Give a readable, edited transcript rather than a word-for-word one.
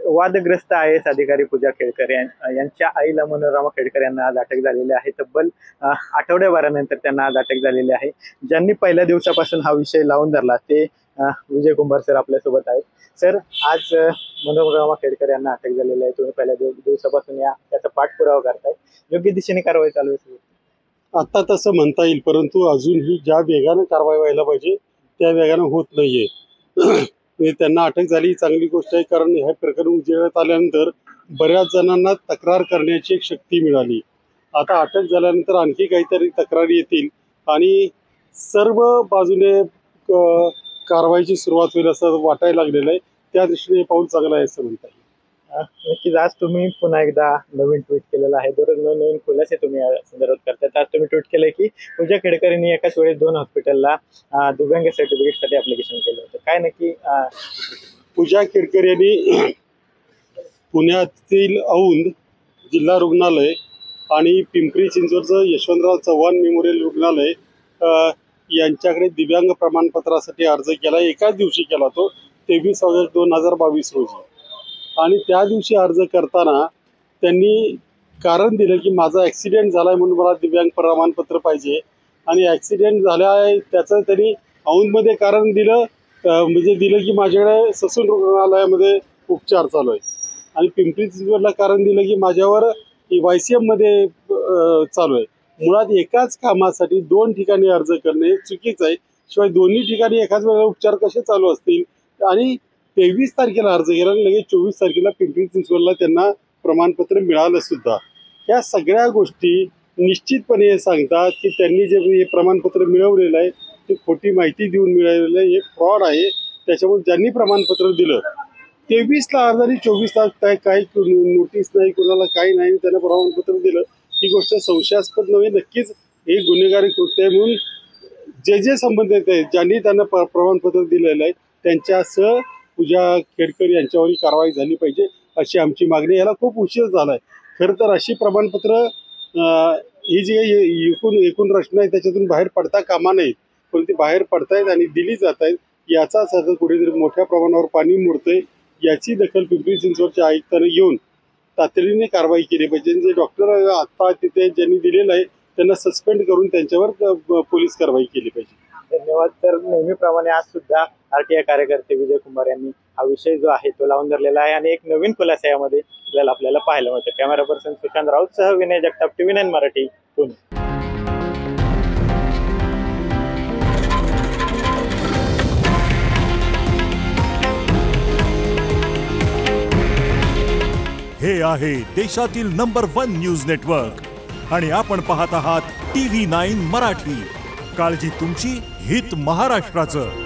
वादग्रस्त IAS अधिकारी पूजा खेडकर यांच्या आईला मनोरमा खेडकर यांना आज अटक झालेली आहे। तब्बल आठवड्याभरानंतर त्यांना आज अटक झालेली आहे। ज्यांनी पहिल्या दिवसापासून हा विषय लावून धरला ते विजय कुंभार सर आपल्या सोबत आहेत। सर, आज मनोरमा खेडकर यांना अटक झालेली आहे। तुम्ही पहिल्या दिवसापासून याचा पाठपुरावा करताय, योग्य दिशेने कारवाई चालू आहे? आता तसं म्हणता येईल, परंतु अजूनही ज्या वेगाने कारवाई व्हायला पाहिजे त्या वेगाने होत नाहीये। त्यांना अटक झाली चांगली गोष्ट आहे, कारण ह्या प्रकरण उजेडात आल्यानंतर बऱ्याच जणांना तक्रार करण्याची एक शक्ती मिळाली। आता अटक झाल्यानंतर आणखी काहीतरी तक्रारी येतील आणि सर्व बाजूने कारवाईची सुरुवात होईल असं वाटायला लागलेलं आहे। त्या दृष्टीने पाऊल चांगलं आहे असं म्हणता येईल। नक्कीच आज तुम्ही पुन्हा एकदा नवीन ट्विट केलेलं आहे। दररोज नवीन खुलासे तुम्ही या संदर्भात करतात। आज तुम्ही ट्विट केलंय की पूजा खेडकर यांनी एकाच वेळेस 2 हॉस्पिटलला दिव्यांग सर्टिफिकेटसाठी ॲप्लिकेशन केलं होतं। काय नक्की? पूजा खेडकर यांनी पुण्यातील औंध जिल्हा रुग्णालय आणि पिंपरी चिंचवडचं यशवंतराव चव्हाण मेमोरियल रुग्णालय यांच्याकडे दिव्यांग प्रमाणपत्रासाठी अर्ज केला। एकाच दिवशी केला तो 23 ऑगस्ट 2022 रोजी। आणि त्या दिवशी अर्ज करताना त्यांनी कारण दिलं की माझा ॲक्सिडेंट झाला आहे म्हणून मला दिव्यांग प्रमाणपत्र पाहिजे, आणि ॲक्सिडेंट झाला आहे त्याचं त्यांनी औंधमध्ये कारण दिलं, म्हणजे दिलं की माझ्याकडे ससून रुग्णालयामध्ये उपचार चालू आहे, आणि पिंपरी चिंचवडला कारण दिलं की माझ्यावर YCM मध्ये चालू आहे। मुळात एकाच कामासाठी 2 ठिकाणी अर्ज करणे चुकीचं आहे। शिवाय दोन्ही ठिकाणी एकाच वेळेला उपचार कसे चालू असतील? आणि 23 तारखेला अर्ज केला आणि लगेच 24 तारखेला पिंपरी चिंचवडला त्यांना प्रमाणपत्र मिळालं सुद्धा। या सगळ्या गोष्टी निश्चितपणे सांगतात की त्यांनी जे हे प्रमाणपत्र मिळवलेलं आहे ते खोटी माहिती देऊन मिळवलेलं आहे, हे फ्रॉड आहे। त्याच्यामुळे ज्यांनी प्रमाणपत्र दिलं 23ला अर्ज आणि 24ला काही नोटीस नाही, कुणाला काही नाही, त्यांना प्रमाणपत्र दिलं, ही गोष्ट संशयास्पद नव्हे। नक्कीच हे गुन्हेगारी कृत्य आहे, म्हणून जे संबंधित आहेत ज्यांनी त्यांना प्रमाणपत्र दिलेलं आहे त्यांच्यासह पूजा खेडकर यांच्यावरही कारवाई झाली पाहिजे अशी आमची मागणी। याला खूप उशीर झाला आहे। खरं तर अशी प्रमाणपत्र ही जी एकूण रचना आहे त्याच्यातून बाहेर पडता कामा नाहीत, पण ती बाहेर पडतायत आणि दिली जात आहेत। याचाच अर्थ कुठेतरी मोठ्या प्रमाणावर पाणी मुरतंय। याची दखल पिंपरी चिंचवडच्या आयुक्तांनी घेऊन तातडीने कारवाई केली पाहिजे। जे डॉक्टर आता तिथे ज्यांनी दिलेलं आहे त्यांना सस्पेंड करून त्यांच्यावर पोलीस कारवाई केली पाहिजे। धन्यवाद। तर नेहमीप्रमाणे आज सुद्धा RTI कार्यकर्ते विजय कुंभार यांनी हा विषय जो आहे तो लावून धरलेला आहे आणि एक नवीन खुलासा यामध्ये आपल्याला पाहायला मिळतं। कॅमेरा पर्सन सुशांत राऊत सह विनय जगताप, TV9 मराठी, पुणे। हे आहे देशातील नंबर 1 न्यूज नेटवर्क आणि आपण पाहत आहात TV9 मराठी। काळजी तुमची, हित महाराष्ट्राचं।